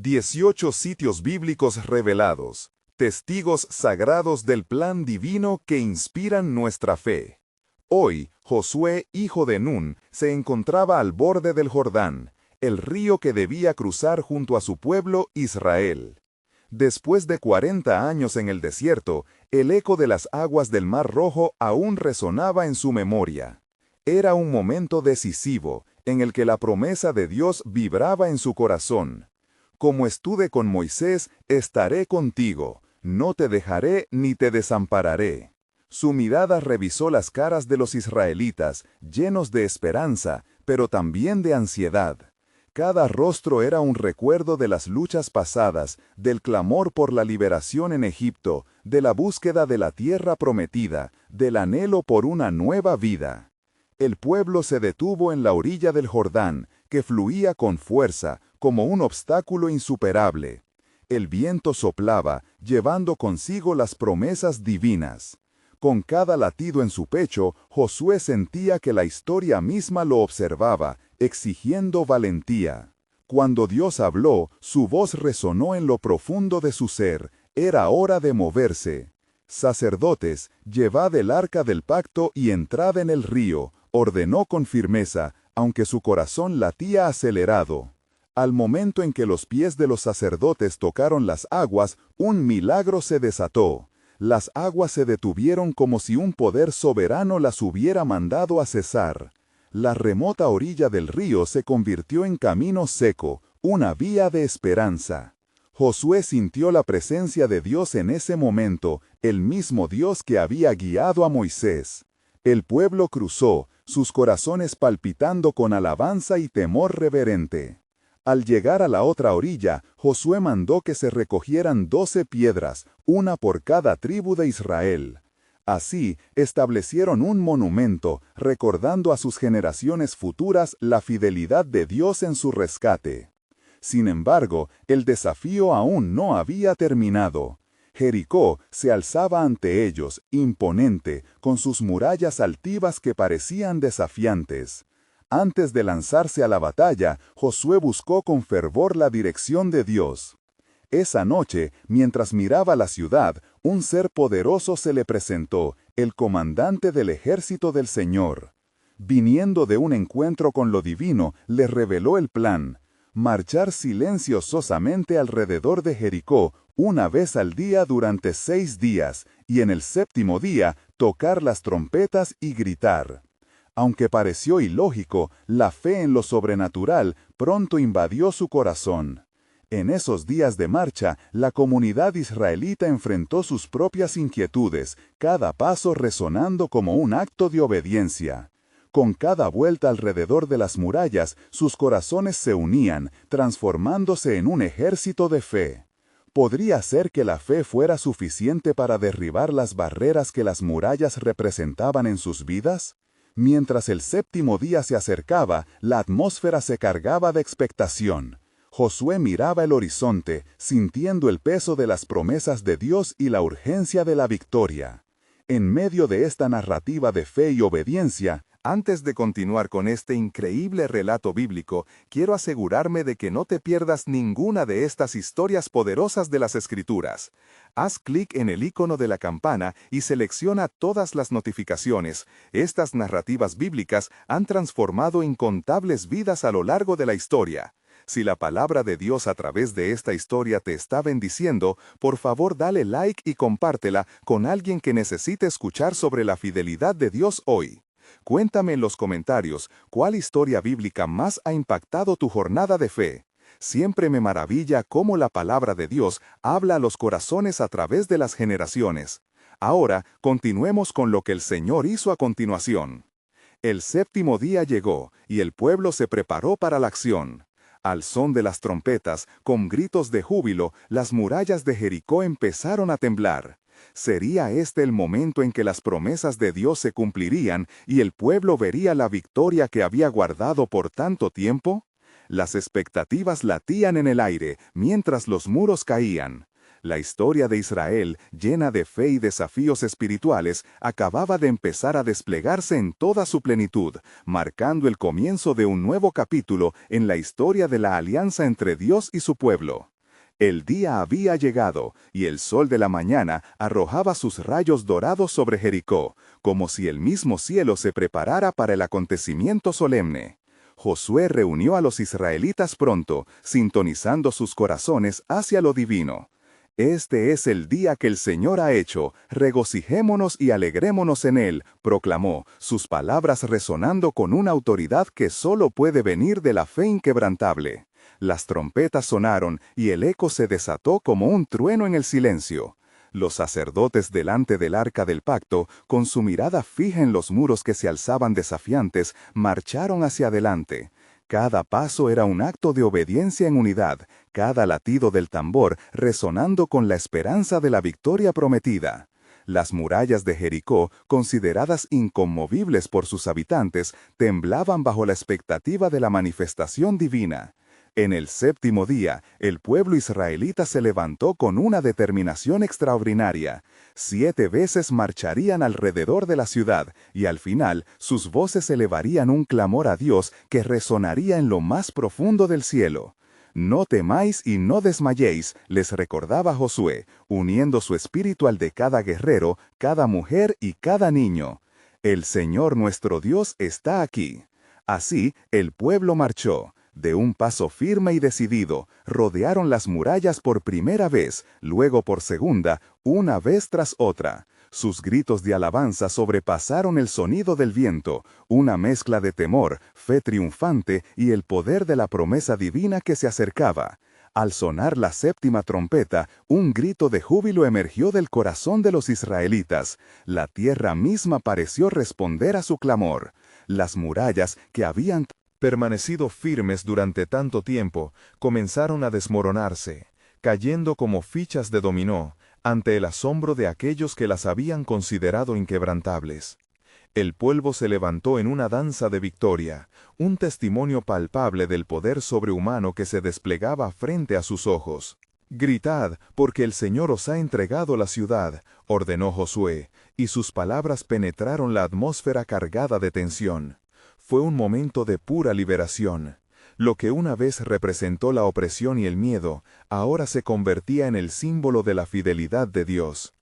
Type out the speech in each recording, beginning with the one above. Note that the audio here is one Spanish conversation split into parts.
18 sitios bíblicos revelados, testigos sagrados del plan divino que inspiran nuestra fe. Hoy, Josué, hijo de Nun, se encontraba al borde del Jordán, el río que debía cruzar junto a su pueblo Israel. Después de 40 años en el desierto, el eco de las aguas del Mar Rojo aún resonaba en su memoria. Era un momento decisivo, en el que la promesa de Dios vibraba en su corazón. Como estuve con Moisés, estaré contigo, no te dejaré ni te desampararé. Su mirada revisó las caras de los israelitas, llenos de esperanza, pero también de ansiedad. Cada rostro era un recuerdo de las luchas pasadas, del clamor por la liberación en Egipto, de la búsqueda de la tierra prometida, del anhelo por una nueva vida. El pueblo se detuvo en la orilla del Jordán, que fluía con fuerza, como un obstáculo insuperable. El viento soplaba, llevando consigo las promesas divinas. Con cada latido en su pecho, Josué sentía que la historia misma lo observaba, exigiendo valentía. Cuando Dios habló, su voz resonó en lo profundo de su ser. Era hora de moverse. Sacerdotes, llevad el arca del pacto y entrad en el río, ordenó con firmeza, aunque su corazón latía acelerado. Al momento en que los pies de los sacerdotes tocaron las aguas, un milagro se desató. Las aguas se detuvieron como si un poder soberano las hubiera mandado a cesar. La remota orilla del río se convirtió en camino seco, una vía de esperanza. Josué sintió la presencia de Dios en ese momento, el mismo Dios que había guiado a Moisés. El pueblo cruzó, sus corazones palpitando con alabanza y temor reverente. Al llegar a la otra orilla, Josué mandó que se recogieran 12 piedras, una por cada tribu de Israel. Así, establecieron un monumento, recordando a sus generaciones futuras la fidelidad de Dios en su rescate. Sin embargo, el desafío aún no había terminado. Jericó se alzaba ante ellos, imponente, con sus murallas altivas que parecían desafiantes. Antes de lanzarse a la batalla, Josué buscó con fervor la dirección de Dios. Esa noche, mientras miraba la ciudad, un ser poderoso se le presentó, el comandante del ejército del Señor. Viniendo de un encuentro con lo divino, le reveló el plan: marchar silenciosamente alrededor de Jericó, una vez al día durante 6 días, y en el 7º día, tocar las trompetas y gritar. Aunque pareció ilógico, la fe en lo sobrenatural pronto invadió su corazón. En esos días de marcha, la comunidad israelita enfrentó sus propias inquietudes, cada paso resonando como un acto de obediencia. Con cada vuelta alrededor de las murallas, sus corazones se unían, transformándose en un ejército de fe. ¿Podría ser que la fe fuera suficiente para derribar las barreras que las murallas representaban en sus vidas? Mientras el 7º día se acercaba, la atmósfera se cargaba de expectación. Josué miraba el horizonte, sintiendo el peso de las promesas de Dios y la urgencia de la victoria. En medio de esta narrativa de fe y obediencia, antes de continuar con este increíble relato bíblico, quiero asegurarme de que no te pierdas ninguna de estas historias poderosas de las Escrituras. Haz clic en el icono de la campana y selecciona todas las notificaciones. Estas narrativas bíblicas han transformado incontables vidas a lo largo de la historia. Si la palabra de Dios a través de esta historia te está bendiciendo, por favor dale like y compártela con alguien que necesite escuchar sobre la fidelidad de Dios hoy. Cuéntame en los comentarios cuál historia bíblica más ha impactado tu jornada de fe. Siempre me maravilla cómo la palabra de Dios habla a los corazones a través de las generaciones. Ahora, continuemos con lo que el Señor hizo a continuación. El 7º día llegó, y el pueblo se preparó para la acción. Al son de las trompetas, con gritos de júbilo, las murallas de Jericó empezaron a temblar. ¿Sería este el momento en que las promesas de Dios se cumplirían y el pueblo vería la victoria que había guardado por tanto tiempo? Las expectativas latían en el aire mientras los muros caían. La historia de Israel, llena de fe y desafíos espirituales, acababa de empezar a desplegarse en toda su plenitud, marcando el comienzo de un nuevo capítulo en la historia de la alianza entre Dios y su pueblo. El día había llegado, y el sol de la mañana arrojaba sus rayos dorados sobre Jericó, como si el mismo cielo se preparara para el acontecimiento solemne. Josué reunió a los israelitas pronto, sintonizando sus corazones hacia lo divino. «Este es el día que el Señor ha hecho, regocijémonos y alegrémonos en él», proclamó, sus palabras resonando con una autoridad que solo puede venir de la fe inquebrantable. Las trompetas sonaron y el eco se desató como un trueno en el silencio. Los sacerdotes delante del arca del pacto, con su mirada fija en los muros que se alzaban desafiantes, marcharon hacia adelante. Cada paso era un acto de obediencia en unidad, cada latido del tambor resonando con la esperanza de la victoria prometida. Las murallas de Jericó, consideradas inconmovibles por sus habitantes, temblaban bajo la expectativa de la manifestación divina. En el séptimo día, el pueblo israelita se levantó con una determinación extraordinaria. 7 veces marcharían alrededor de la ciudad, y al final sus voces elevarían un clamor a Dios que resonaría en lo más profundo del cielo. «No temáis y no desmayéis», les recordaba Josué, uniendo su espíritu al de cada guerrero, cada mujer y cada niño. «El Señor nuestro Dios está aquí». Así, el pueblo marchó. De un paso firme y decidido, rodearon las murallas por primera vez, luego por segunda, una vez tras otra. Sus gritos de alabanza sobrepasaron el sonido del viento, una mezcla de temor, fe triunfante y el poder de la promesa divina que se acercaba. Al sonar la séptima trompeta, un grito de júbilo emergió del corazón de los israelitas. La tierra misma pareció responder a su clamor. Las murallas, que habían permanecido firmes durante tanto tiempo, comenzaron a desmoronarse, cayendo como fichas de dominó, ante el asombro de aquellos que las habían considerado inquebrantables. El pueblo se levantó en una danza de victoria, un testimonio palpable del poder sobrehumano que se desplegaba frente a sus ojos. «Gritad, porque el Señor os ha entregado la ciudad», ordenó Josué, y sus palabras penetraron la atmósfera cargada de tensión. Fue un momento de pura liberación. Lo que una vez representó la opresión y el miedo, ahora se convertía en el símbolo de la fidelidad de Dios.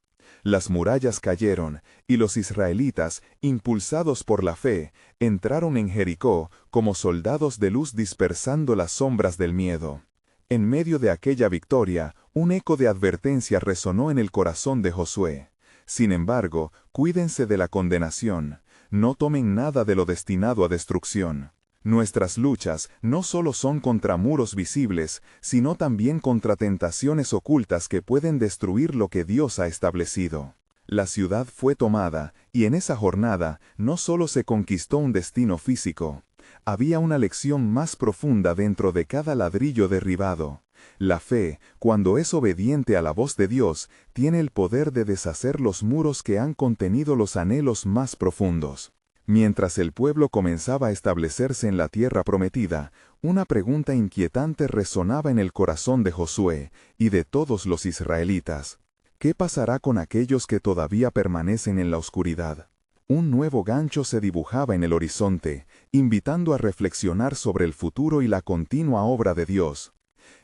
Las murallas cayeron, y los israelitas, impulsados por la fe, entraron en Jericó como soldados de luz dispersando las sombras del miedo. En medio de aquella victoria, un eco de advertencia resonó en el corazón de Josué. Sin embargo, cuídense de la condenación. No tomen nada de lo destinado a destrucción. Nuestras luchas no solo son contra muros visibles, sino también contra tentaciones ocultas que pueden destruir lo que Dios ha establecido. La ciudad fue tomada, y en esa jornada no solo se conquistó un destino físico. Había una lección más profunda dentro de cada ladrillo derribado. La fe, cuando es obediente a la voz de Dios, tiene el poder de deshacer los muros que han contenido los anhelos más profundos. Mientras el pueblo comenzaba a establecerse en la tierra prometida, una pregunta inquietante resonaba en el corazón de Josué y de todos los israelitas. ¿Qué pasará con aquellos que todavía permanecen en la oscuridad? Un nuevo gancho se dibujaba en el horizonte, invitando a reflexionar sobre el futuro y la continua obra de Dios.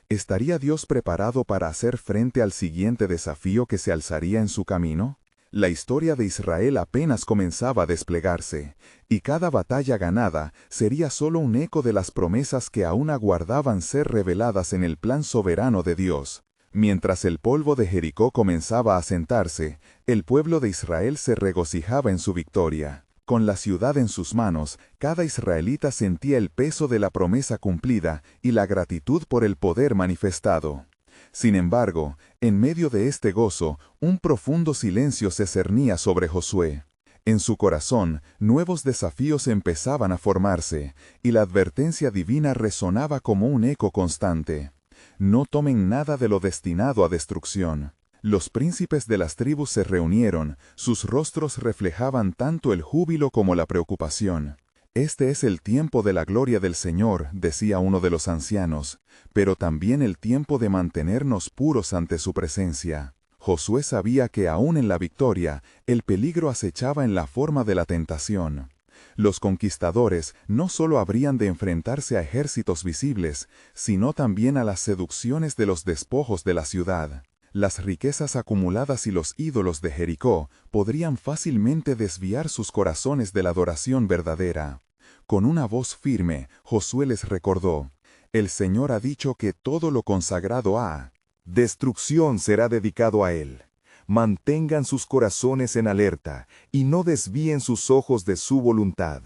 ¿Estaría Dios preparado para hacer frente al siguiente desafío que se alzaría en su camino? La historia de Israel apenas comenzaba a desplegarse, y cada batalla ganada sería solo un eco de las promesas que aún aguardaban ser reveladas en el plan soberano de Dios. Mientras el polvo de Jericó comenzaba a asentarse, el pueblo de Israel se regocijaba en su victoria. Con la ciudad en sus manos, cada israelita sentía el peso de la promesa cumplida y la gratitud por el poder manifestado. Sin embargo, en medio de este gozo, un profundo silencio se cernía sobre Josué. En su corazón, nuevos desafíos empezaban a formarse, y la advertencia divina resonaba como un eco constante. No tomen nada de lo destinado a destrucción. Los príncipes de las tribus se reunieron, sus rostros reflejaban tanto el júbilo como la preocupación. Este es el tiempo de la gloria del Señor, decía uno de los ancianos, pero también el tiempo de mantenernos puros ante su presencia. Josué sabía que aún en la victoria, el peligro acechaba en la forma de la tentación. Los conquistadores no solo habrían de enfrentarse a ejércitos visibles, sino también a las seducciones de los despojos de la ciudad. Las riquezas acumuladas y los ídolos de Jericó podrían fácilmente desviar sus corazones de la adoración verdadera. Con una voz firme, Josué les recordó: «El Señor ha dicho que todo lo consagrado a destrucción será dedicado a Él. Mantengan sus corazones en alerta y no desvíen sus ojos de su voluntad».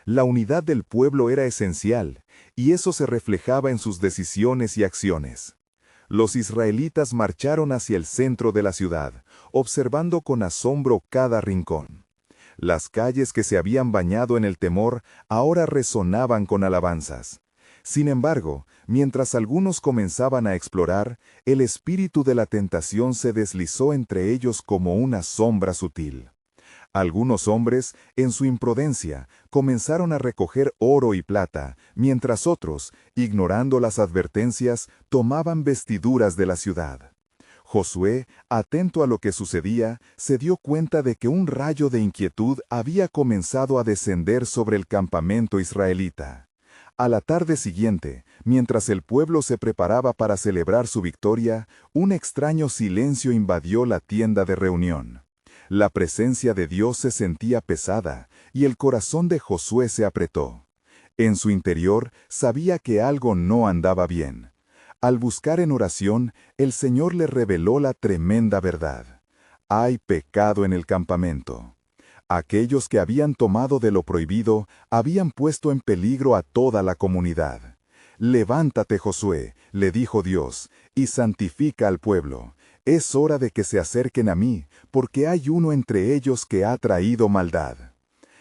La unidad del pueblo era esencial, y eso se reflejaba en sus decisiones y acciones. Los israelitas marcharon hacia el centro de la ciudad, observando con asombro cada rincón. Las calles que se habían bañado en el temor ahora resonaban con alabanzas. Sin embargo, mientras algunos comenzaban a explorar, el espíritu de la tentación se deslizó entre ellos como una sombra sutil. Algunos hombres, en su imprudencia, comenzaron a recoger oro y plata, mientras otros, ignorando las advertencias, tomaban vestiduras de la ciudad. Josué, atento a lo que sucedía, se dio cuenta de que un rayo de inquietud había comenzado a descender sobre el campamento israelita. A la tarde siguiente, mientras el pueblo se preparaba para celebrar su victoria, un extraño silencio invadió la tienda de reunión. La presencia de Dios se sentía pesada, y el corazón de Josué se apretó. En su interior sabía que algo no andaba bien. Al buscar en oración, el Señor le reveló la tremenda verdad. Hay pecado en el campamento. Aquellos que habían tomado de lo prohibido habían puesto en peligro a toda la comunidad. «Levántate, Josué», le dijo Dios, «y santifica al pueblo. Es hora de que se acerquen a mí, porque hay uno entre ellos que ha traído maldad».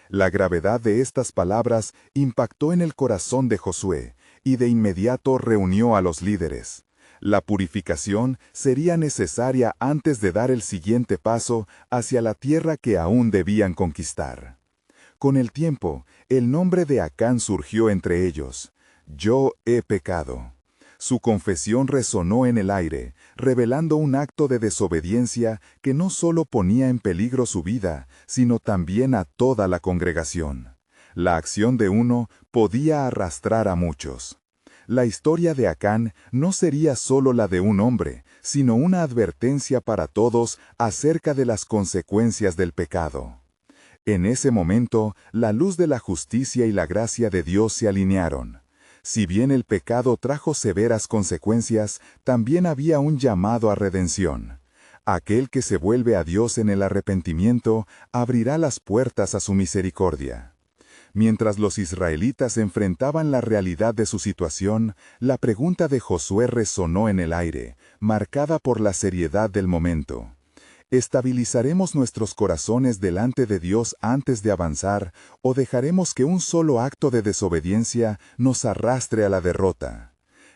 La gravedad de estas palabras impactó en el corazón de Josué, y de inmediato reunió a los líderes. La purificación sería necesaria antes de dar el siguiente paso hacia la tierra que aún debían conquistar. Con el tiempo, el nombre de Acán surgió entre ellos: «Yo he pecado». Su confesión resonó en el aire, revelando un acto de desobediencia que no solo ponía en peligro su vida, sino también a toda la congregación. La acción de uno podía arrastrar a muchos. La historia de Acán no sería solo la de un hombre, sino una advertencia para todos acerca de las consecuencias del pecado. En ese momento, la luz de la justicia y la gracia de Dios se alinearon. Si bien el pecado trajo severas consecuencias, también había un llamado a redención. Aquel que se vuelve a Dios en el arrepentimiento abrirá las puertas a su misericordia. Mientras los israelitas enfrentaban la realidad de su situación, la pregunta de Josué resonó en el aire, marcada por la seriedad del momento. ¿Estabilizaremos nuestros corazones delante de Dios antes de avanzar, o dejaremos que un solo acto de desobediencia nos arrastre a la derrota?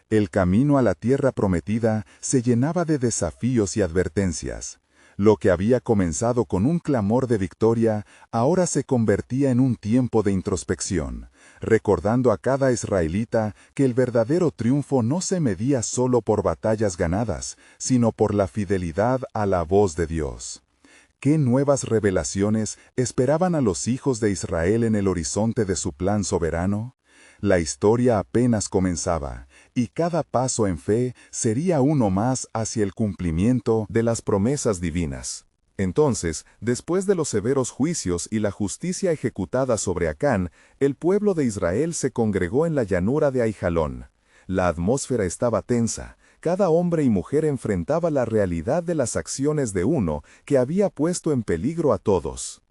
El camino a la tierra prometida se llenaba de desafíos y advertencias. Lo que había comenzado con un clamor de victoria, ahora se convertía en un tiempo de introspección, recordando a cada israelita que el verdadero triunfo no se medía solo por batallas ganadas, sino por la fidelidad a la voz de Dios. ¿Qué nuevas revelaciones esperaban a los hijos de Israel en el horizonte de su plan soberano? La historia apenas comenzaba, y cada paso en fe sería uno más hacia el cumplimiento de las promesas divinas. Entonces, después de los severos juicios y la justicia ejecutada sobre Acán, el pueblo de Israel se congregó en la llanura de Aijalón. La atmósfera estaba tensa. Cada hombre y mujer enfrentaba la realidad de las acciones de uno que había puesto en peligro a todos.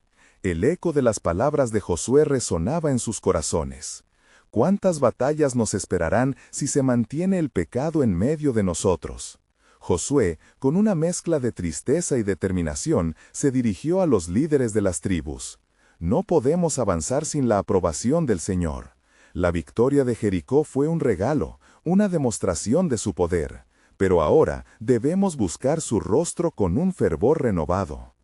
El eco de las palabras de Josué resonaba en sus corazones. ¿Cuántas batallas nos esperarán si se mantiene el pecado en medio de nosotros? Josué, con una mezcla de tristeza y determinación, se dirigió a los líderes de las tribus. No podemos avanzar sin la aprobación del Señor. La victoria de Jericó fue un regalo, una demostración de su poder, pero ahora debemos buscar su rostro con un fervor renovado.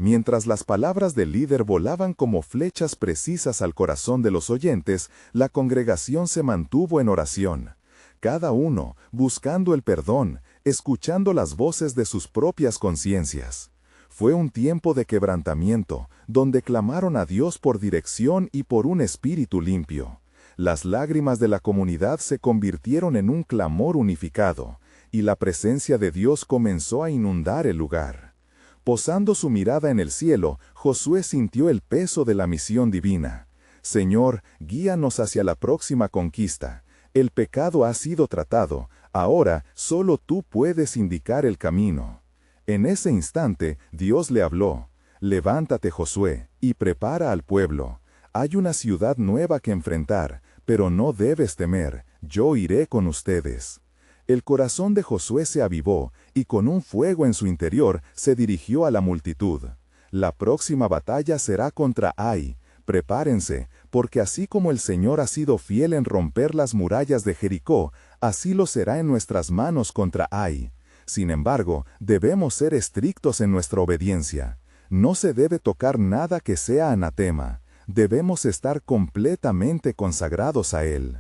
Mientras las palabras del líder volaban como flechas precisas al corazón de los oyentes, la congregación se mantuvo en oración. Cada uno buscando el perdón, escuchando las voces de sus propias conciencias. Fue un tiempo de quebrantamiento, donde clamaron a Dios por dirección y por un espíritu limpio. Las lágrimas de la comunidad se convirtieron en un clamor unificado, y la presencia de Dios comenzó a inundar el lugar. Posando su mirada en el cielo, Josué sintió el peso de la misión divina. Señor, guíanos hacia la próxima conquista. El pecado ha sido tratado, ahora solo tú puedes indicar el camino. En ese instante, Dios le habló: levántate, Josué, y prepara al pueblo. Hay una ciudad nueva que enfrentar, pero no debes temer, yo iré con ustedes. El corazón de Josué se avivó, y con un fuego en su interior se dirigió a la multitud. La próxima batalla será contra Ai. Prepárense, porque así como el Señor ha sido fiel en romper las murallas de Jericó, así lo será en nuestras manos contra Ai. Sin embargo, debemos ser estrictos en nuestra obediencia. No se debe tocar nada que sea anatema. Debemos estar completamente consagrados a Él.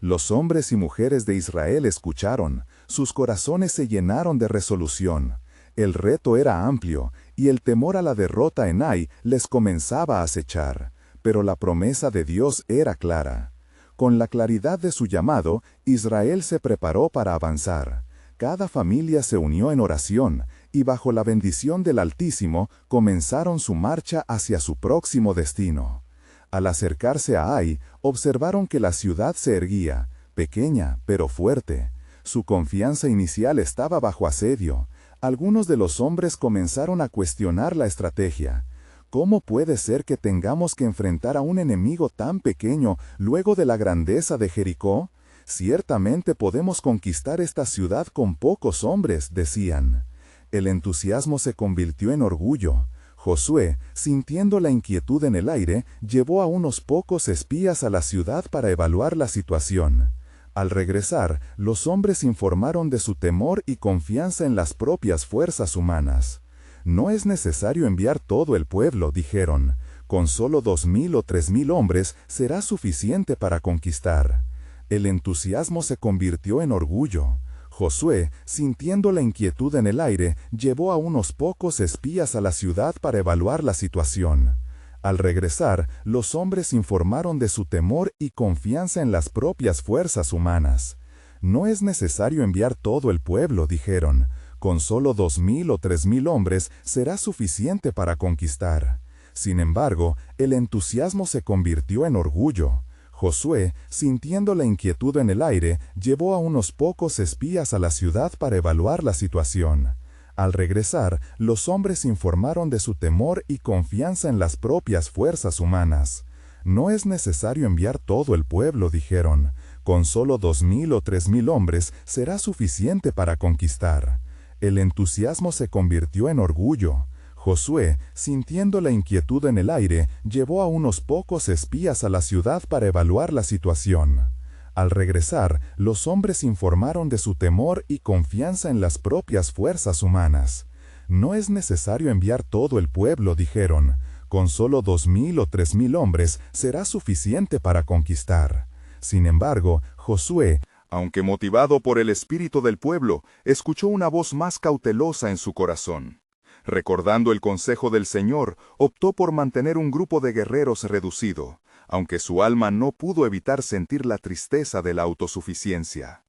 Los hombres y mujeres de Israel escucharon, sus corazones se llenaron de resolución. El reto era amplio, y el temor a la derrota en Ai les comenzaba a acechar, pero la promesa de Dios era clara. Con la claridad de su llamado, Israel se preparó para avanzar. Cada familia se unió en oración, y bajo la bendición del Altísimo comenzaron su marcha hacia su próximo destino. Al acercarse a Ai, observaron que la ciudad se erguía, pequeña pero fuerte. Su confianza inicial estaba bajo asedio. Algunos de los hombres comenzaron a cuestionar la estrategia. ¿Cómo puede ser que tengamos que enfrentar a un enemigo tan pequeño luego de la grandeza de Jericó? Ciertamente podemos conquistar esta ciudad con pocos hombres, decían. El entusiasmo se convirtió en orgullo. Josué, sintiendo la inquietud en el aire, llevó a unos pocos espías a la ciudad para evaluar la situación. Al regresar, los hombres informaron de su temor y confianza en las propias fuerzas humanas. No es necesario enviar todo el pueblo, dijeron. Con solo 2,000 o 3,000 hombres será suficiente para conquistar. El entusiasmo se convirtió en orgullo. Josué, sintiendo la inquietud en el aire, llevó a unos pocos espías a la ciudad para evaluar la situación. Al regresar, los hombres informaron de su temor y confianza en las propias fuerzas humanas. No es necesario enviar todo el pueblo, dijeron. Con solo 2,000 o 3,000 hombres será suficiente para conquistar. Sin embargo, el entusiasmo se convirtió en orgullo. Josué, sintiendo la inquietud en el aire, llevó a unos pocos espías a la ciudad para evaluar la situación. Al regresar, los hombres informaron de su temor y confianza en las propias fuerzas humanas. No es necesario enviar todo el pueblo, dijeron. Con solo 2,000 o 3,000 hombres será suficiente para conquistar. El entusiasmo se convirtió en orgullo. Josué, sintiendo la inquietud en el aire, llevó a unos pocos espías a la ciudad para evaluar la situación. Al regresar, los hombres informaron de su temor y confianza en las propias fuerzas humanas. No es necesario enviar todo el pueblo, dijeron. Con solo 2,000 o 3,000 hombres será suficiente para conquistar. Sin embargo, Josué, aunque motivado por el espíritu del pueblo, escuchó una voz más cautelosa en su corazón. Recordando el consejo del Señor, optó por mantener un grupo de guerreros reducido, aunque su alma no pudo evitar sentir la tristeza de la autosuficiencia.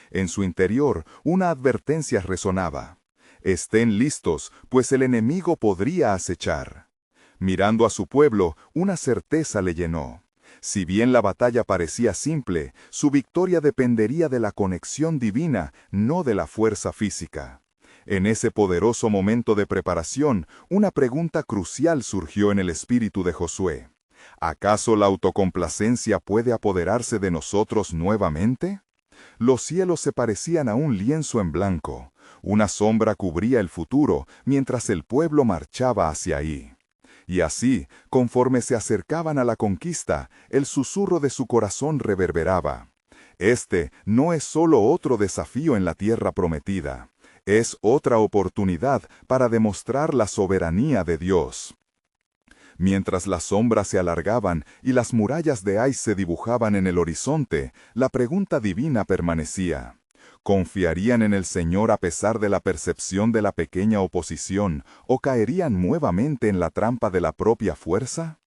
En su interior, una advertencia resonaba. Estén listos, pues el enemigo podría acechar. Mirando a su pueblo, una certeza le llenó. Si bien la batalla parecía simple, su victoria dependería de la conexión divina, no de la fuerza física. En ese poderoso momento de preparación, una pregunta crucial surgió en el espíritu de Josué. ¿Acaso la autocomplacencia puede apoderarse de nosotros nuevamente? Los cielos se parecían a un lienzo en blanco. Una sombra cubría el futuro, mientras el pueblo marchaba hacia ahí. Y así, conforme se acercaban a la conquista, el susurro de su corazón reverberaba. Este no es solo otro desafío en la tierra prometida. Es otra oportunidad para demostrar la soberanía de Dios. Mientras las sombras se alargaban y las murallas de Ai se dibujaban en el horizonte, la pregunta divina permanecía. ¿Confiarían en el Señor a pesar de la percepción de la pequeña oposición, o caerían nuevamente en la trampa de la propia fuerza?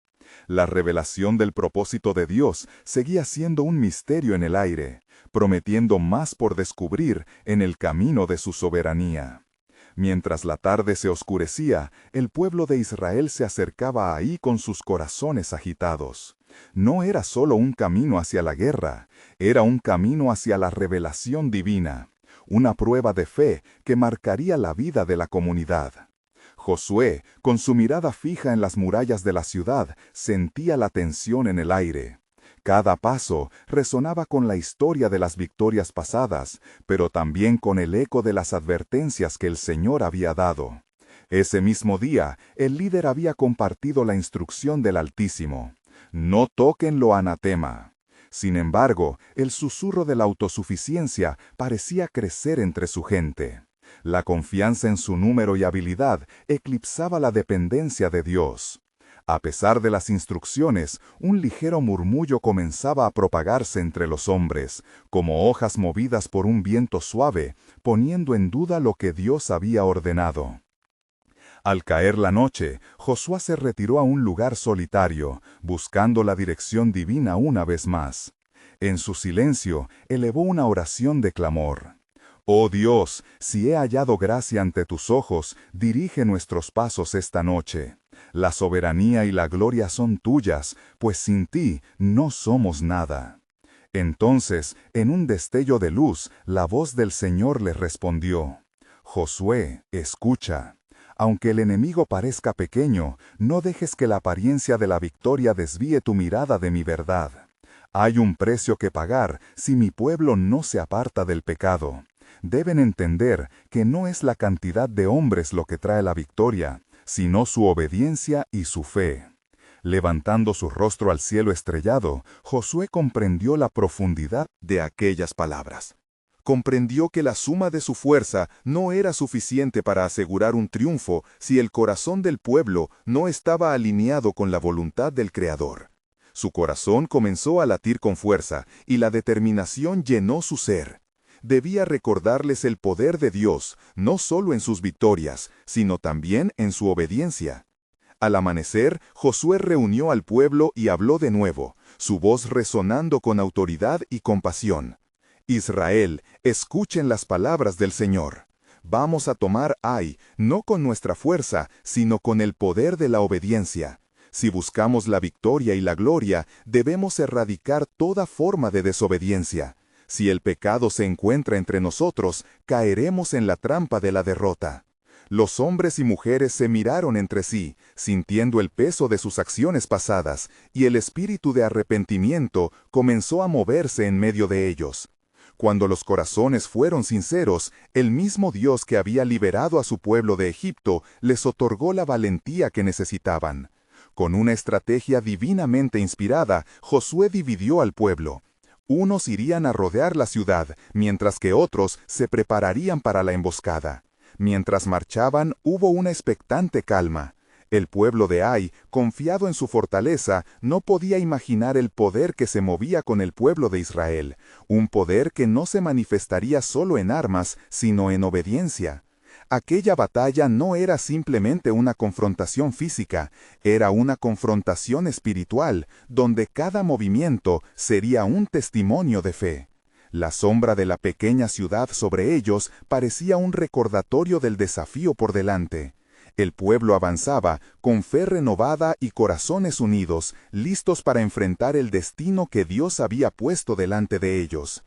La revelación del propósito de Dios seguía siendo un misterio en el aire, prometiendo más por descubrir en el camino de su soberanía. Mientras la tarde se oscurecía, el pueblo de Israel se acercaba ahí con sus corazones agitados. No era solo un camino hacia la guerra, era un camino hacia la revelación divina, una prueba de fe que marcaría la vida de la comunidad. Josué, con su mirada fija en las murallas de la ciudad, sentía la tensión en el aire. Cada paso resonaba con la historia de las victorias pasadas, pero también con el eco de las advertencias que el Señor había dado. Ese mismo día, el líder había compartido la instrucción del Altísimo: no toquen lo anatema. Sin embargo, el susurro de la autosuficiencia parecía crecer entre su gente. La confianza en su número y habilidad eclipsaba la dependencia de Dios. A pesar de las instrucciones, un ligero murmullo comenzaba a propagarse entre los hombres, como hojas movidas por un viento suave, poniendo en duda lo que Dios había ordenado. Al caer la noche, Josué se retiró a un lugar solitario, buscando la dirección divina una vez más. En su silencio, elevó una oración de clamor. Oh Dios, si he hallado gracia ante tus ojos, dirige nuestros pasos esta noche. La soberanía y la gloria son tuyas, pues sin ti no somos nada. Entonces, en un destello de luz, la voz del Señor le respondió: Josué, escucha. Aunque el enemigo parezca pequeño, no dejes que la apariencia de la victoria desvíe tu mirada de mi verdad. Hay un precio que pagar si mi pueblo no se aparta del pecado. Deben entender que no es la cantidad de hombres lo que trae la victoria, sino su obediencia y su fe. Levantando su rostro al cielo estrellado, Josué comprendió la profundidad de aquellas palabras. Comprendió que la suma de su fuerza no era suficiente para asegurar un triunfo si el corazón del pueblo no estaba alineado con la voluntad del Creador. Su corazón comenzó a latir con fuerza y la determinación llenó su ser. Debía recordarles el poder de Dios, no solo en sus victorias, sino también en su obediencia. Al amanecer, Josué reunió al pueblo y habló de nuevo, su voz resonando con autoridad y compasión. Israel, escuchen las palabras del Señor. Vamos a tomar Ai, no con nuestra fuerza, sino con el poder de la obediencia. Si buscamos la victoria y la gloria, debemos erradicar toda forma de desobediencia. Si el pecado se encuentra entre nosotros, caeremos en la trampa de la derrota. Los hombres y mujeres se miraron entre sí, sintiendo el peso de sus acciones pasadas, y el espíritu de arrepentimiento comenzó a moverse en medio de ellos. Cuando los corazones fueron sinceros, el mismo Dios que había liberado a su pueblo de Egipto les otorgó la valentía que necesitaban. Con una estrategia divinamente inspirada, Josué dividió al pueblo. Unos irían a rodear la ciudad, mientras que otros se prepararían para la emboscada. Mientras marchaban, hubo una expectante calma. El pueblo de Ai, confiado en su fortaleza, no podía imaginar el poder que se movía con el pueblo de Israel, un poder que no se manifestaría solo en armas, sino en obediencia. Aquella batalla no era simplemente una confrontación física, era una confrontación espiritual, donde cada movimiento sería un testimonio de fe. La sombra de la pequeña ciudad sobre ellos parecía un recordatorio del desafío por delante. El pueblo avanzaba, con fe renovada y corazones unidos, listos para enfrentar el destino que Dios había puesto delante de ellos.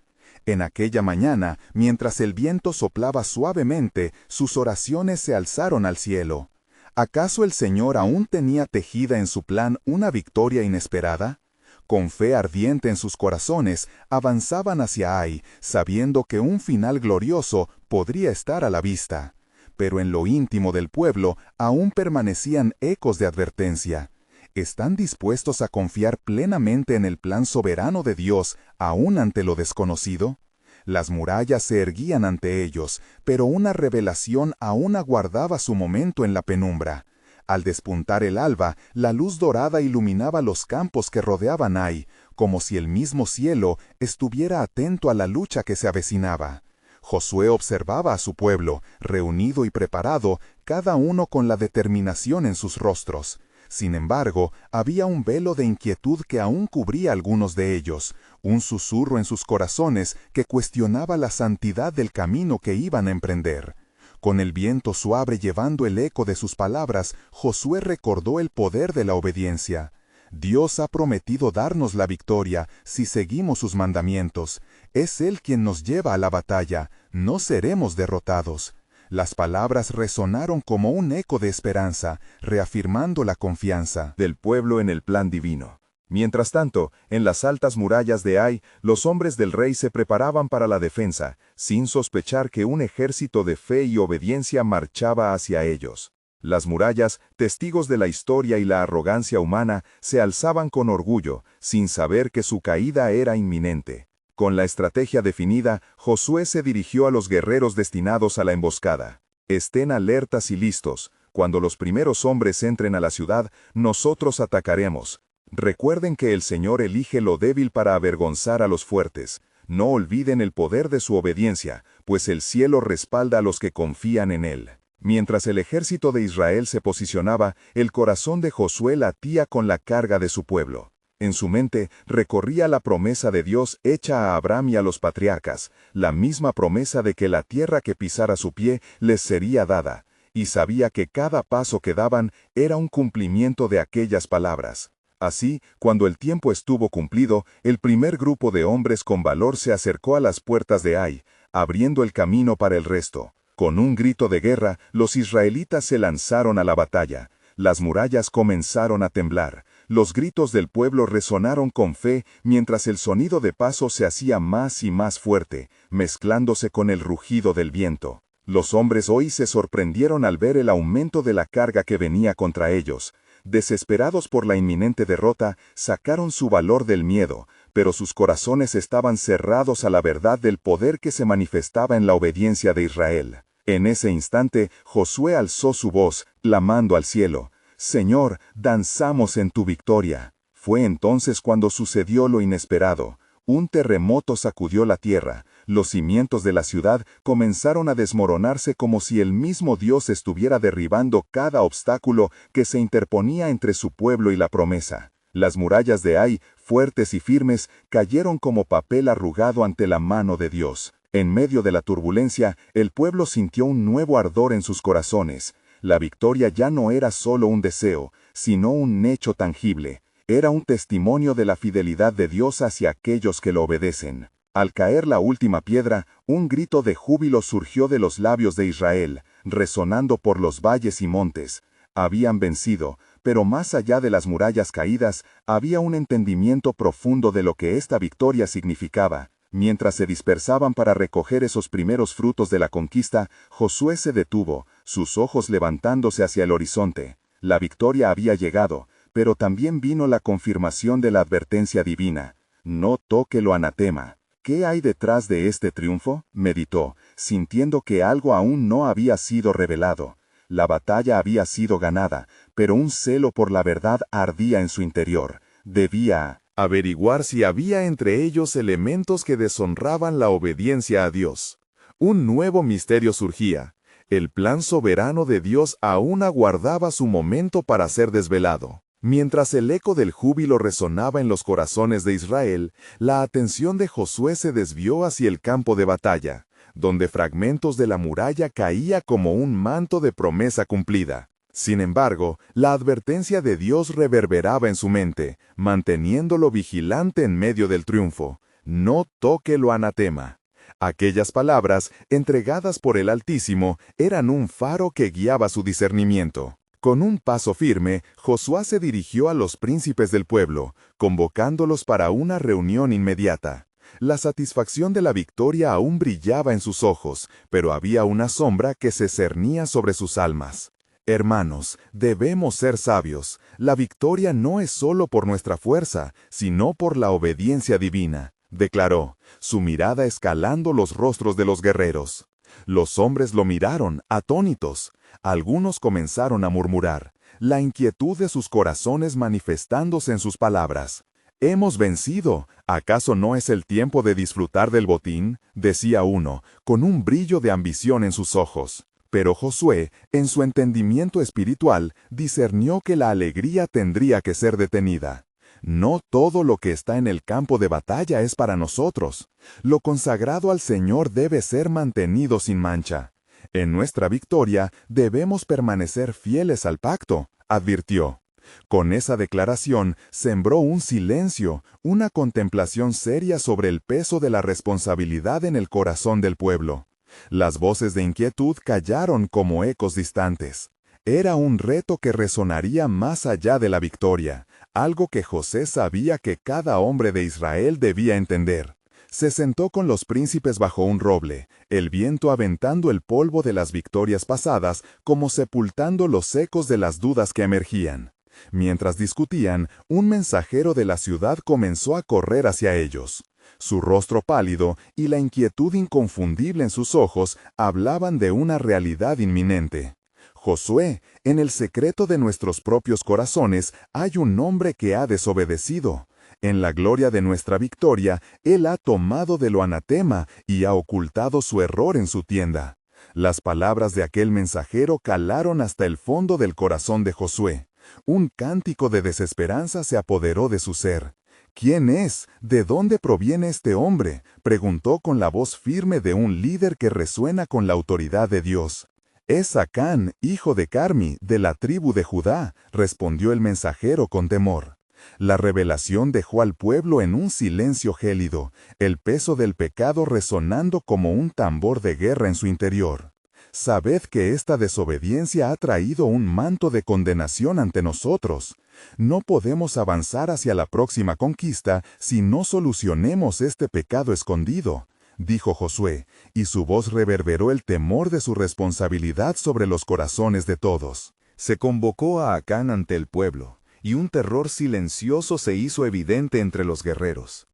En aquella mañana, mientras el viento soplaba suavemente, sus oraciones se alzaron al cielo. ¿Acaso el Señor aún tenía tejida en su plan una victoria inesperada? Con fe ardiente en sus corazones, avanzaban hacia Ai, sabiendo que un final glorioso podría estar a la vista. Pero en lo íntimo del pueblo aún permanecían ecos de advertencia. ¿Están dispuestos a confiar plenamente en el plan soberano de Dios, aún ante lo desconocido? Las murallas se erguían ante ellos, pero una revelación aún aguardaba su momento en la penumbra. Al despuntar el alba, la luz dorada iluminaba los campos que rodeaban Ai, como si el mismo cielo estuviera atento a la lucha que se avecinaba. Josué observaba a su pueblo, reunido y preparado, cada uno con la determinación en sus rostros. Sin embargo, había un velo de inquietud que aún cubría a algunos de ellos, un susurro en sus corazones que cuestionaba la santidad del camino que iban a emprender. Con el viento suave llevando el eco de sus palabras, Josué recordó el poder de la obediencia. Dios ha prometido darnos la victoria si seguimos sus mandamientos. Es Él quien nos lleva a la batalla, no seremos derrotados. Las palabras resonaron como un eco de esperanza, reafirmando la confianza del pueblo en el plan divino. Mientras tanto, en las altas murallas de Ai, los hombres del rey se preparaban para la defensa, sin sospechar que un ejército de fe y obediencia marchaba hacia ellos. Las murallas, testigos de la historia y la arrogancia humana, se alzaban con orgullo, sin saber que su caída era inminente. Con la estrategia definida, Josué se dirigió a los guerreros destinados a la emboscada. Estén alertas y listos. Cuando los primeros hombres entren a la ciudad, nosotros atacaremos. Recuerden que el Señor elige lo débil para avergonzar a los fuertes. No olviden el poder de su obediencia, pues el cielo respalda a los que confían en Él. Mientras el ejército de Israel se posicionaba, el corazón de Josué latía con la carga de su pueblo. En su mente recorría la promesa de Dios hecha a Abraham y a los patriarcas, la misma promesa de que la tierra que pisara su pie les sería dada, y sabía que cada paso que daban era un cumplimiento de aquellas palabras. Así, cuando el tiempo estuvo cumplido, el primer grupo de hombres con valor se acercó a las puertas de Ai, abriendo el camino para el resto. Con un grito de guerra, los israelitas se lanzaron a la batalla. Las murallas comenzaron a temblar. Los gritos del pueblo resonaron con fe, mientras el sonido de paso se hacía más y más fuerte, mezclándose con el rugido del viento. Los hombres hoy se sorprendieron al ver el aumento de la carga que venía contra ellos. Desesperados por la inminente derrota, sacaron su valor del miedo, pero sus corazones estaban cerrados a la verdad del poder que se manifestaba en la obediencia de Israel. En ese instante, Josué alzó su voz, clamando al cielo: «Señor, danzamos en tu victoria». Fue entonces cuando sucedió lo inesperado. Un terremoto sacudió la tierra. Los cimientos de la ciudad comenzaron a desmoronarse como si el mismo Dios estuviera derribando cada obstáculo que se interponía entre su pueblo y la promesa. Las murallas de Ai, fuertes y firmes, cayeron como papel arrugado ante la mano de Dios. En medio de la turbulencia, el pueblo sintió un nuevo ardor en sus corazones. La victoria ya no era solo un deseo, sino un hecho tangible. Era un testimonio de la fidelidad de Dios hacia aquellos que lo obedecen. Al caer la última piedra, un grito de júbilo surgió de los labios de Israel, resonando por los valles y montes. Habían vencido, pero más allá de las murallas caídas, había un entendimiento profundo de lo que esta victoria significaba. Mientras se dispersaban para recoger esos primeros frutos de la conquista, Josué se detuvo, sus ojos levantándose hacia el horizonte. La victoria había llegado, pero también vino la confirmación de la advertencia divina: «No toque lo anatema». ¿Qué hay detrás de este triunfo?, meditó, sintiendo que algo aún no había sido revelado. La batalla había sido ganada, pero un celo por la verdad ardía en su interior. Debía averiguar si había entre ellos elementos que deshonraban la obediencia a Dios. Un nuevo misterio surgía. El plan soberano de Dios aún aguardaba su momento para ser desvelado. Mientras el eco del júbilo resonaba en los corazones de Israel, la atención de Josué se desvió hacia el campo de batalla, donde fragmentos de la muralla caía como un manto de promesa cumplida. Sin embargo, la advertencia de Dios reverberaba en su mente, manteniéndolo vigilante en medio del triunfo: «No toque lo anatema». Aquellas palabras, entregadas por el Altísimo, eran un faro que guiaba su discernimiento. Con un paso firme, Josué se dirigió a los príncipes del pueblo, convocándolos para una reunión inmediata. La satisfacción de la victoria aún brillaba en sus ojos, pero había una sombra que se cernía sobre sus almas. Hermanos, debemos ser sabios. La victoria no es solo por nuestra fuerza, sino por la obediencia divina. declaró, su mirada escalando los rostros de los guerreros. Los hombres lo miraron, atónitos. Algunos comenzaron a murmurar, la inquietud de sus corazones manifestándose en sus palabras. «Hemos vencido. ¿Acaso no es el tiempo de disfrutar del botín?», decía uno, con un brillo de ambición en sus ojos. Pero Josué, en su entendimiento espiritual, discernió que la alegría tendría que ser detenida. No todo lo que está en el campo de batalla es para nosotros. Lo consagrado al Señor debe ser mantenido sin mancha. En nuestra victoria debemos permanecer fieles al pacto, advirtió. Con esa declaración sembró un silencio, una contemplación seria sobre el peso de la responsabilidad en el corazón del pueblo. Las voces de inquietud callaron como ecos distantes. Era un reto que resonaría más allá de la victoria, algo que José sabía que cada hombre de Israel debía entender. Se sentó con los príncipes bajo un roble, el viento aventando el polvo de las victorias pasadas como sepultando los ecos de las dudas que emergían. Mientras discutían, un mensajero de la ciudad comenzó a correr hacia ellos. Su rostro pálido y la inquietud inconfundible en sus ojos hablaban de una realidad inminente. «Josué, en el secreto de nuestros propios corazones hay un hombre que ha desobedecido. En la gloria de nuestra victoria, él ha tomado de lo anatema y ha ocultado su error en su tienda». Las palabras de aquel mensajero calaron hasta el fondo del corazón de Josué. Un cántico de desesperanza se apoderó de su ser. «¿Quién es? ¿De dónde proviene este hombre?», preguntó con la voz firme de un líder que resuena con la autoridad de Dios. «Es Acán, hijo de Carmi, de la tribu de Judá», respondió el mensajero con temor. La revelación dejó al pueblo en un silencio gélido, el peso del pecado resonando como un tambor de guerra en su interior. «Sabed que esta desobediencia ha traído un manto de condenación ante nosotros. No podemos avanzar hacia la próxima conquista si no solucionemos este pecado escondido», dijo Josué, y su voz reverberó el temor de su responsabilidad sobre los corazones de todos. Se convocó a Acán ante el pueblo, y un terror silencioso se hizo evidente entre los guerreros.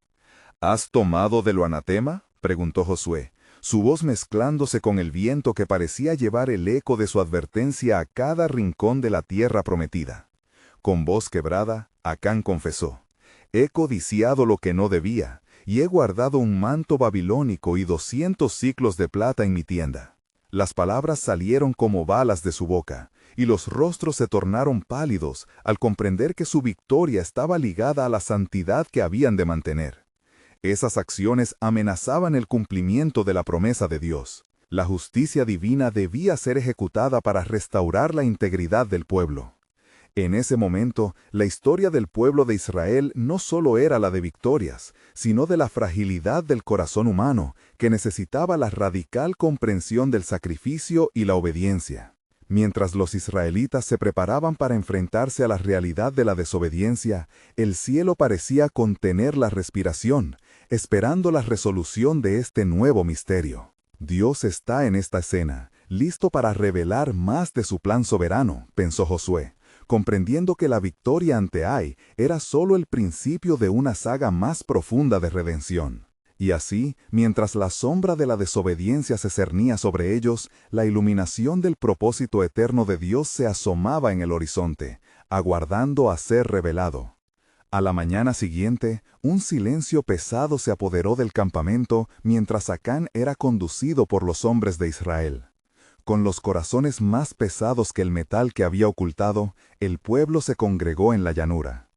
«¿Has tomado de lo anatema?», preguntó Josué, su voz mezclándose con el viento que parecía llevar el eco de su advertencia a cada rincón de la tierra prometida. Con voz quebrada, Acán confesó: «He codiciado lo que no debía, y he guardado un manto babilónico y 200 siclos de plata en mi tienda». Las palabras salieron como balas de su boca, y los rostros se tornaron pálidos al comprender que su victoria estaba ligada a la santidad que habían de mantener. Esas acciones amenazaban el cumplimiento de la promesa de Dios. La justicia divina debía ser ejecutada para restaurar la integridad del pueblo. En ese momento, la historia del pueblo de Israel no solo era la de victorias, sino de la fragilidad del corazón humano, que necesitaba la radical comprensión del sacrificio y la obediencia. Mientras los israelitas se preparaban para enfrentarse a la realidad de la desobediencia, el cielo parecía contener la respiración, esperando la resolución de este nuevo misterio. Dios está en esta escena, listo para revelar más de su plan soberano, pensó Josué, comprendiendo que la victoria ante Ai era solo el principio de una saga más profunda de redención. Y así, mientras la sombra de la desobediencia se cernía sobre ellos, la iluminación del propósito eterno de Dios se asomaba en el horizonte, aguardando a ser revelado. A la mañana siguiente, un silencio pesado se apoderó del campamento mientras Acán era conducido por los hombres de Israel. Con los corazones más pesados que el metal que había ocultado, el pueblo se congregó en la llanura.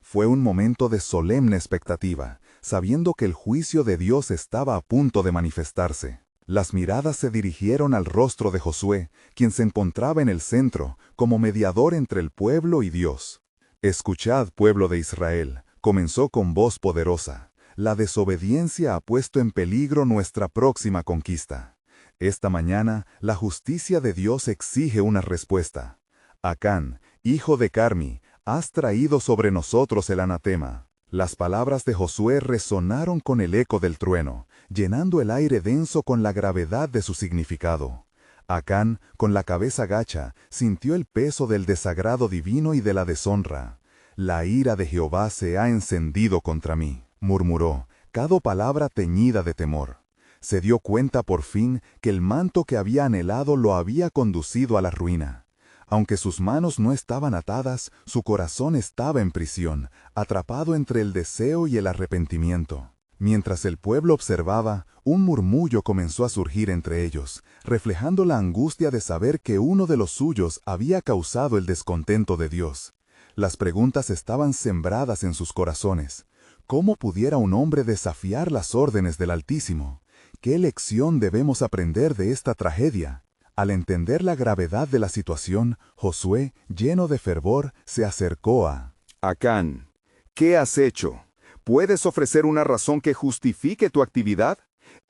Fue un momento de solemne expectativa, sabiendo que el juicio de Dios estaba a punto de manifestarse. Las miradas se dirigieron al rostro de Josué, quien se encontraba en el centro, como mediador entre el pueblo y Dios. «Escuchad, pueblo de Israel», comenzó con voz poderosa. «La desobediencia ha puesto en peligro nuestra próxima conquista. Esta mañana, la justicia de Dios exige una respuesta. Acán, hijo de Carmi, has traído sobre nosotros el anatema». Las palabras de Josué resonaron con el eco del trueno, llenando el aire denso con la gravedad de su significado. Acán, con la cabeza gacha, sintió el peso del desagrado divino y de la deshonra. «La ira de Jehová se ha encendido contra mí», murmuró, cada palabra teñida de temor. Se dio cuenta por fin que el manto que había anhelado lo había conducido a la ruina. Aunque sus manos no estaban atadas, su corazón estaba en prisión, atrapado entre el deseo y el arrepentimiento. Mientras el pueblo observaba, un murmullo comenzó a surgir entre ellos, reflejando la angustia de saber que uno de los suyos había causado el descontento de Dios. Las preguntas estaban sembradas en sus corazones. ¿Cómo pudiera un hombre desafiar las órdenes del Altísimo? ¿Qué lección debemos aprender de esta tragedia? Al entender la gravedad de la situación, Josué, lleno de fervor, se acercó a Acán, ¿qué has hecho? ¿Puedes ofrecer una razón que justifique tu actividad?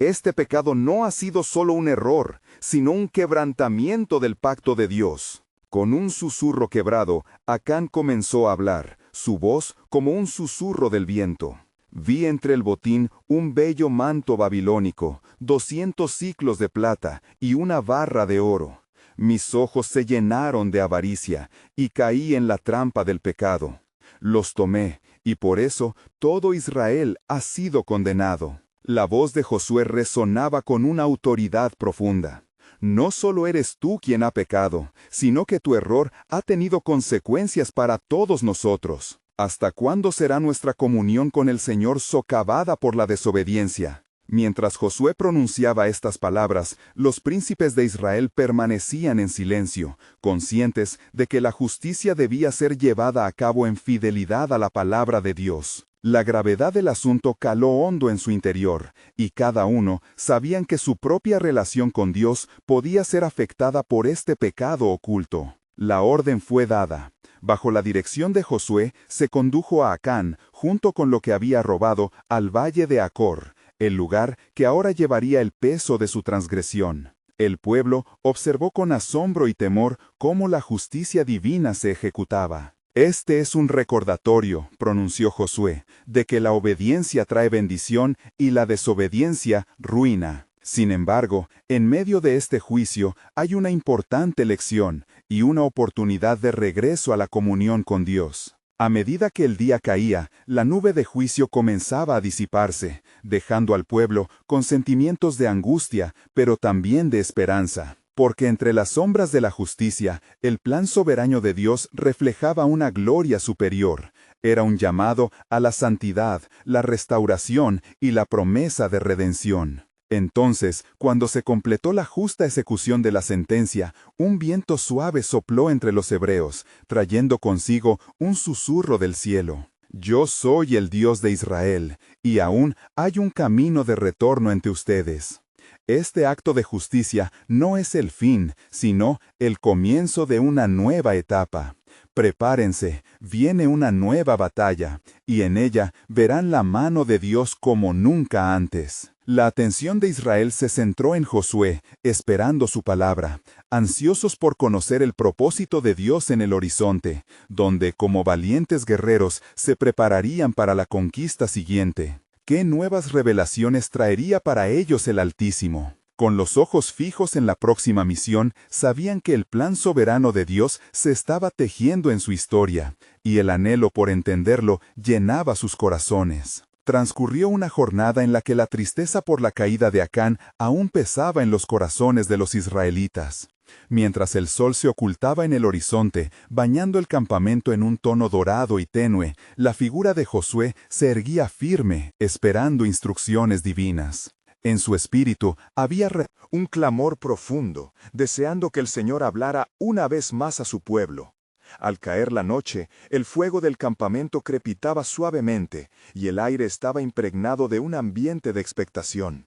Este pecado no ha sido solo un error, sino un quebrantamiento del pacto de Dios. Con un susurro quebrado, Acán comenzó a hablar, su voz como un susurro del viento. Vi entre el botín un bello manto babilónico, 200 siclos de plata y una barra de oro. Mis ojos se llenaron de avaricia y caí en la trampa del pecado. Los tomé, y por eso todo Israel ha sido condenado. La voz de Josué resonaba con una autoridad profunda. No solo eres tú quien ha pecado, sino que tu error ha tenido consecuencias para todos nosotros. ¿Hasta cuándo será nuestra comunión con el Señor socavada por la desobediencia? Mientras Josué pronunciaba estas palabras, los príncipes de Israel permanecían en silencio, conscientes de que la justicia debía ser llevada a cabo en fidelidad a la palabra de Dios. La gravedad del asunto caló hondo en su interior, y cada uno sabían que su propia relación con Dios podía ser afectada por este pecado oculto. La orden fue dada. Bajo la dirección de Josué, se condujo a Acán, junto con lo que había robado, al valle de Acor, el lugar que ahora llevaría el peso de su transgresión. El pueblo observó con asombro y temor cómo la justicia divina se ejecutaba. Este es un recordatorio, pronunció Josué, de que la obediencia trae bendición y la desobediencia ruina. Sin embargo, en medio de este juicio hay una importante lección y una oportunidad de regreso a la comunión con Dios. A medida que el día caía, la nube de juicio comenzaba a disiparse, dejando al pueblo con sentimientos de angustia, pero también de esperanza. Porque entre las sombras de la justicia, el plan soberano de Dios reflejaba una gloria superior. Era un llamado a la santidad, la restauración y la promesa de redención. Entonces, cuando se completó la justa ejecución de la sentencia, un viento suave sopló entre los hebreos, trayendo consigo un susurro del cielo. Yo soy el Dios de Israel, y aún hay un camino de retorno entre ustedes. Este acto de justicia no es el fin, sino el comienzo de una nueva etapa. Prepárense, viene una nueva batalla, y en ella verán la mano de Dios como nunca antes. La atención de Israel se centró en Josué, esperando su palabra, ansiosos por conocer el propósito de Dios en el horizonte, donde, como valientes guerreros, se prepararían para la conquista siguiente. ¿Qué nuevas revelaciones traería para ellos el Altísimo? Con los ojos fijos en la próxima misión, sabían que el plan soberano de Dios se estaba tejiendo en su historia, y el anhelo por entenderlo llenaba sus corazones. Transcurrió una jornada en la que la tristeza por la caída de Acán aún pesaba en los corazones de los israelitas. Mientras el sol se ocultaba en el horizonte, bañando el campamento en un tono dorado y tenue, la figura de Josué se erguía firme, esperando instrucciones divinas. En su espíritu había un clamor profundo, deseando que el Señor hablara una vez más a su pueblo. Al caer la noche, el fuego del campamento crepitaba suavemente, y el aire estaba impregnado de un ambiente de expectación.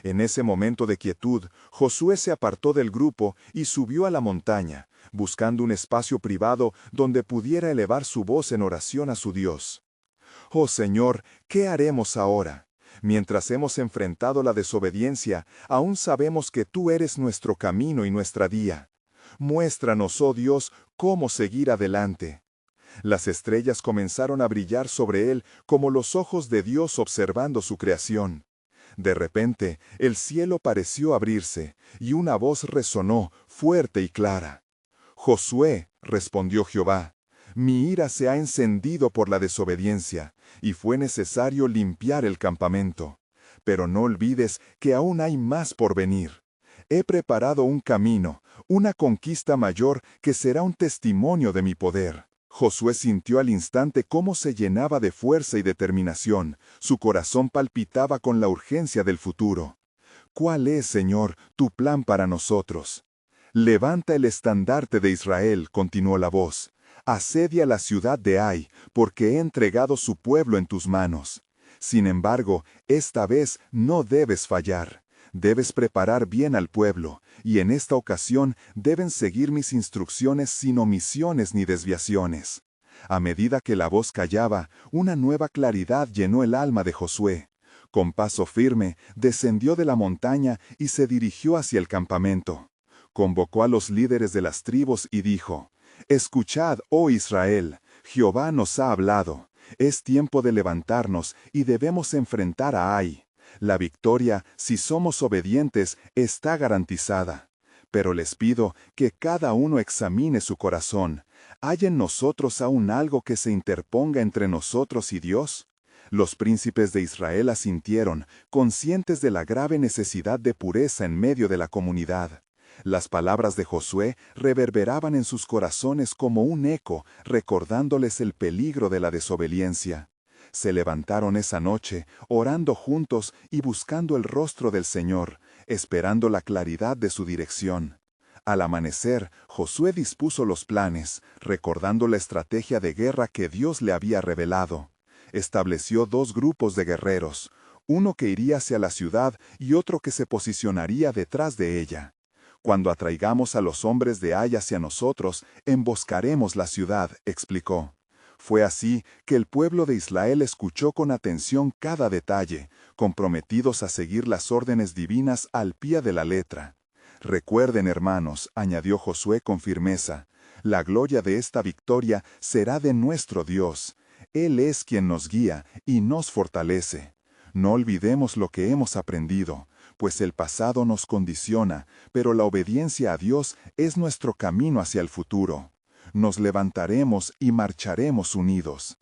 En ese momento de quietud, Josué se apartó del grupo y subió a la montaña, buscando un espacio privado donde pudiera elevar su voz en oración a su Dios. «Oh Señor, ¿qué haremos ahora? Mientras hemos enfrentado la desobediencia, aún sabemos que tú eres nuestro camino y nuestra guía. Muéstranos, oh Dios, cómo seguir adelante». Las estrellas comenzaron a brillar sobre él como los ojos de Dios observando su creación. De repente, el cielo pareció abrirse, y una voz resonó, fuerte y clara. «Josué», respondió Jehová, Mi ira se ha encendido por la desobediencia, y fue necesario limpiar el campamento. Pero no olvides que aún hay más por venir. He preparado un camino, una conquista mayor que será un testimonio de mi poder. Josué sintió al instante cómo se llenaba de fuerza y determinación. Su corazón palpitaba con la urgencia del futuro. ¿Cuál es, Señor, tu plan para nosotros? Levanta el estandarte de Israel, continuó la voz. Asedia la ciudad de Ai, porque he entregado su pueblo en tus manos. Sin embargo, esta vez no debes fallar. Debes preparar bien al pueblo, y en esta ocasión deben seguir mis instrucciones sin omisiones ni desviaciones. A medida que la voz callaba, una nueva claridad llenó el alma de Josué. Con paso firme, descendió de la montaña y se dirigió hacia el campamento. Convocó a los líderes de las tribus y dijo: «Escuchad, oh Israel, Jehová nos ha hablado. Es tiempo de levantarnos y debemos enfrentar a Ai. La victoria, si somos obedientes, está garantizada. Pero les pido que cada uno examine su corazón. ¿Hay en nosotros aún algo que se interponga entre nosotros y Dios?» Los príncipes de Israel asintieron, conscientes de la grave necesidad de pureza en medio de la comunidad. Las palabras de Josué reverberaban en sus corazones como un eco, recordándoles el peligro de la desobediencia. Se levantaron esa noche, orando juntos y buscando el rostro del Señor, esperando la claridad de su dirección. Al amanecer, Josué dispuso los planes, recordando la estrategia de guerra que Dios le había revelado. Estableció 2 grupos de guerreros, uno que iría hacia la ciudad y otro que se posicionaría detrás de ella. Cuando atraigamos a los hombres de Ai hacia nosotros, emboscaremos la ciudad, explicó. Fue así que el pueblo de Israel escuchó con atención cada detalle, comprometidos a seguir las órdenes divinas al pie de la letra. Recuerden, hermanos, añadió Josué con firmeza, la gloria de esta victoria será de nuestro Dios. Él es quien nos guía y nos fortalece. No olvidemos lo que hemos aprendido, pues el pasado nos condiciona, pero la obediencia a Dios es nuestro camino hacia el futuro. Nos levantaremos y marcharemos unidos.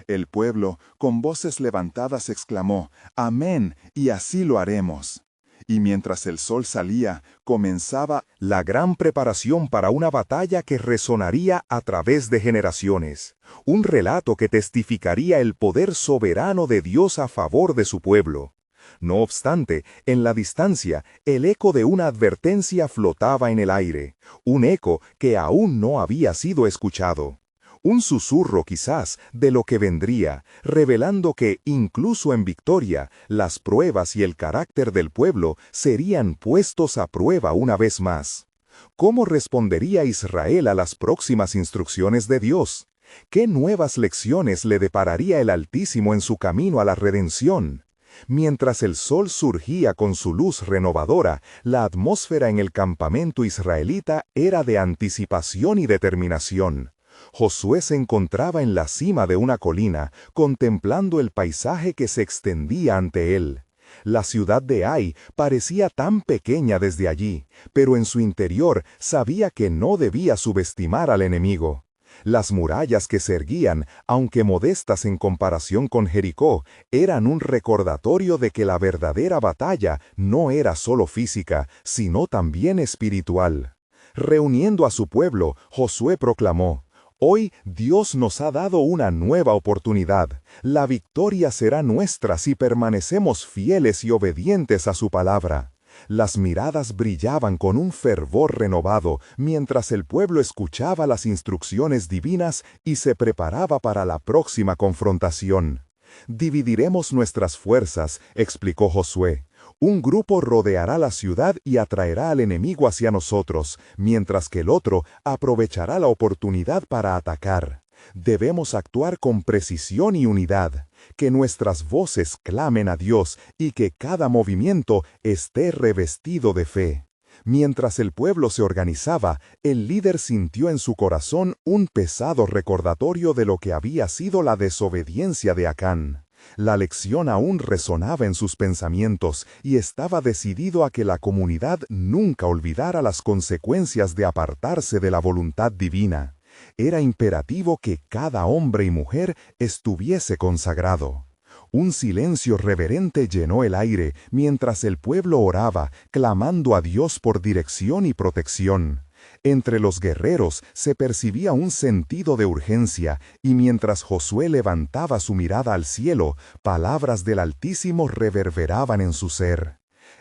El pueblo, con voces levantadas, exclamó: «Amén, y así lo haremos». Y mientras el sol salía, comenzaba la gran preparación para una batalla que resonaría a través de generaciones, un relato que testificaría el poder soberano de Dios a favor de su pueblo. No obstante, en la distancia, el eco de una advertencia flotaba en el aire, un eco que aún no había sido escuchado. Un susurro quizás de lo que vendría, revelando que, incluso en victoria, las pruebas y el carácter del pueblo serían puestos a prueba una vez más. ¿Cómo respondería Israel a las próximas instrucciones de Dios? ¿Qué nuevas lecciones le depararía el Altísimo en su camino a la redención? Mientras el sol surgía con su luz renovadora, la atmósfera en el campamento israelita era de anticipación y determinación. Josué se encontraba en la cima de una colina, contemplando el paisaje que se extendía ante él. La ciudad de Ai parecía tan pequeña desde allí, pero en su interior sabía que no debía subestimar al enemigo. Las murallas que se erguían, aunque modestas en comparación con Jericó, eran un recordatorio de que la verdadera batalla no era solo física, sino también espiritual. Reuniendo a su pueblo, Josué proclamó: «Hoy Dios nos ha dado una nueva oportunidad. La victoria será nuestra si permanecemos fieles y obedientes a su palabra». Las miradas brillaban con un fervor renovado mientras el pueblo escuchaba las instrucciones divinas y se preparaba para la próxima confrontación. «Dividiremos nuestras fuerzas», explicó Josué. «Un grupo rodeará la ciudad y atraerá al enemigo hacia nosotros, mientras que el otro aprovechará la oportunidad para atacar. Debemos actuar con precisión y unidad. Que nuestras voces clamen a Dios y que cada movimiento esté revestido de fe». Mientras el pueblo se organizaba, el líder sintió en su corazón un pesado recordatorio de lo que había sido la desobediencia de Acán. La lección aún resonaba en sus pensamientos y estaba decidido a que la comunidad nunca olvidara las consecuencias de apartarse de la voluntad divina. Era imperativo que cada hombre y mujer estuviese consagrado. Un silencio reverente llenó el aire mientras el pueblo oraba, clamando a Dios por dirección y protección. Entre los guerreros se percibía un sentido de urgencia, y mientras Josué levantaba su mirada al cielo, palabras del Altísimo reverberaban en su ser.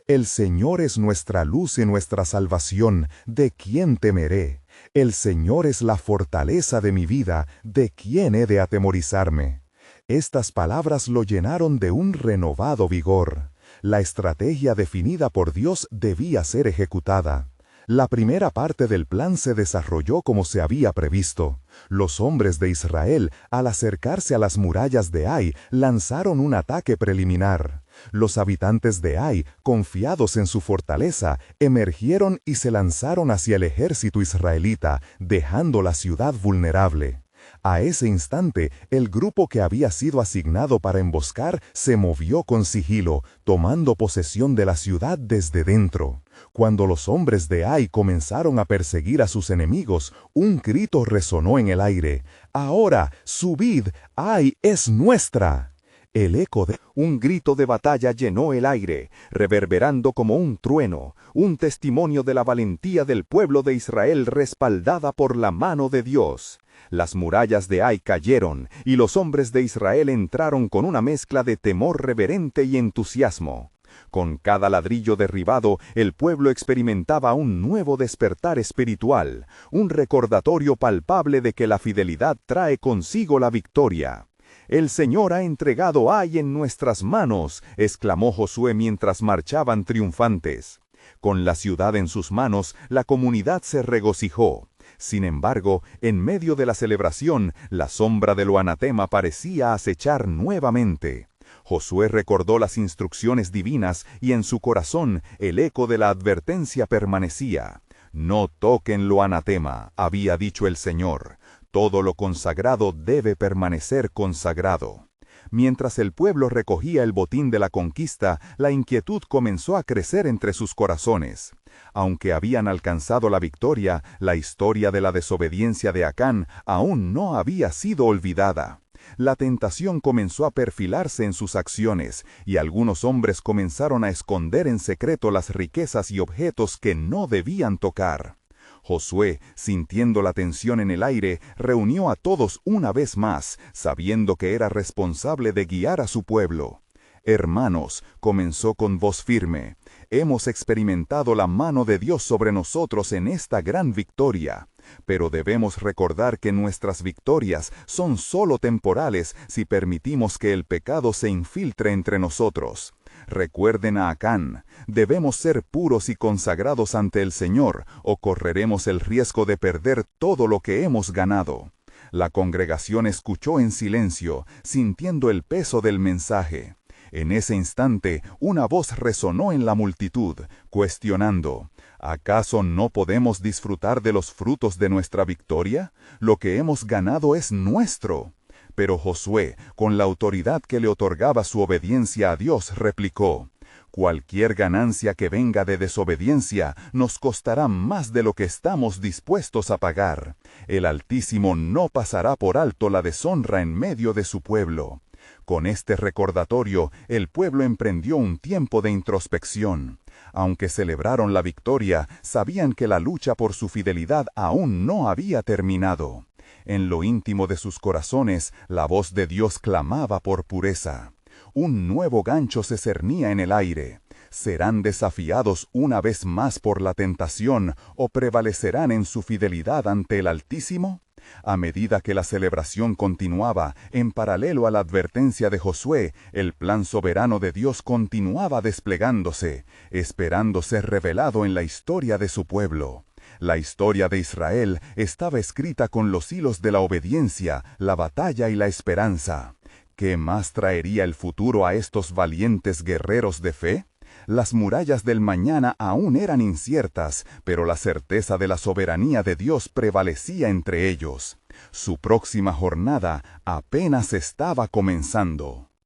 El Señor es nuestra luz y nuestra salvación, ¿de quién temeré? El Señor es la fortaleza de mi vida, ¿de quién he de atemorizarme? Estas palabras lo llenaron de un renovado vigor. La estrategia definida por Dios debía ser ejecutada. La primera parte del plan se desarrolló como se había previsto. Los hombres de Israel, al acercarse a las murallas de Ai, lanzaron un ataque preliminar. Los habitantes de Ai, confiados en su fortaleza, emergieron y se lanzaron hacia el ejército israelita, dejando la ciudad vulnerable. A ese instante, el grupo que había sido asignado para emboscar se movió con sigilo, tomando posesión de la ciudad desde dentro. Cuando los hombres de Ai comenzaron a perseguir a sus enemigos, un grito resonó en el aire: «¡Ahora, subid! ¡Ai es nuestra!». El eco de un grito de batalla llenó el aire, reverberando como un trueno, un testimonio de la valentía del pueblo de Israel respaldada por la mano de Dios. Las murallas de Ai cayeron, y los hombres de Israel entraron con una mezcla de temor reverente y entusiasmo. Con cada ladrillo derribado, el pueblo experimentaba un nuevo despertar espiritual, un recordatorio palpable de que la fidelidad trae consigo la victoria. «El Señor ha entregado Ai en nuestras manos», exclamó Josué mientras marchaban triunfantes. Con la ciudad en sus manos, la comunidad se regocijó. Sin embargo, en medio de la celebración, la sombra de lo anatema parecía acechar nuevamente. Josué recordó las instrucciones divinas y en su corazón el eco de la advertencia permanecía. «No toquen lo anatema», había dicho el Señor. «Todo lo consagrado debe permanecer consagrado». Mientras el pueblo recogía el botín de la conquista, la inquietud comenzó a crecer entre sus corazones. Aunque habían alcanzado la victoria, la historia de la desobediencia de Acán aún no había sido olvidada. La tentación comenzó a perfilarse en sus acciones, y algunos hombres comenzaron a esconder en secreto las riquezas y objetos que no debían tocar. Josué, sintiendo la tensión en el aire, reunió a todos una vez más, sabiendo que era responsable de guiar a su pueblo. «Hermanos», comenzó con voz firme, «hemos experimentado la mano de Dios sobre nosotros en esta gran victoria. Pero debemos recordar que nuestras victorias son solo temporales si permitimos que el pecado se infiltre entre nosotros. Recuerden a Acán, debemos ser puros y consagrados ante el Señor, o correremos el riesgo de perder todo lo que hemos ganado». La congregación escuchó en silencio, sintiendo el peso del mensaje. En ese instante, una voz resonó en la multitud, cuestionando: «¿Acaso no podemos disfrutar de los frutos de nuestra victoria? Lo que hemos ganado es nuestro». Pero Josué, con la autoridad que le otorgaba su obediencia a Dios, replicó: «Cualquier ganancia que venga de desobediencia nos costará más de lo que estamos dispuestos a pagar. El Altísimo no pasará por alto la deshonra en medio de su pueblo». Con este recordatorio, el pueblo emprendió un tiempo de introspección. Aunque celebraron la victoria, sabían que la lucha por su fidelidad aún no había terminado. En lo íntimo de sus corazones, la voz de Dios clamaba por pureza. Un nuevo gancho se cernía en el aire. ¿Serán desafiados una vez más por la tentación o prevalecerán en su fidelidad ante el Altísimo? A medida que la celebración continuaba, en paralelo a la advertencia de Josué, el plan soberano de Dios continuaba desplegándose, esperando ser revelado en la historia de su pueblo. La historia de Israel estaba escrita con los hilos de la obediencia, la batalla y la esperanza. ¿Qué más traería el futuro a estos valientes guerreros de fe? Las murallas del mañana aún eran inciertas, pero la certeza de la soberanía de Dios prevalecía entre ellos. Su próxima jornada apenas estaba comenzando.